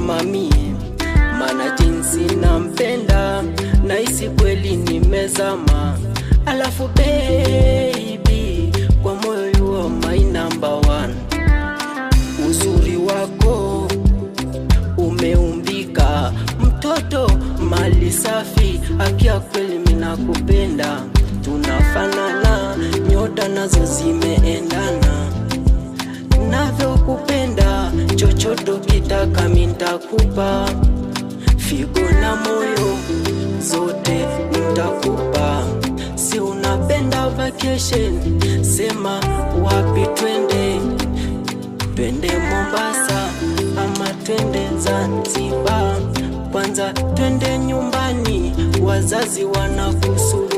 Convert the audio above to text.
mami, mana jinsi nampenda nahisi kweli nimezama. Alafu baby, kwa moyo you are my number one. Uzuri wako umeumbika, mtoto mali safi, akia kweli mina kupenda. Tunafanana, nyota nazo zimeendana. Navyo kupenda, chochoto kitaka mintakupa. Figo na moyo, zote nitakupa. Si unapenda vacation, sema wapi twende. Twende Mombasa, ama twende Zanzibar. Kwanza twende nyumbani, wazazi wanakusuru.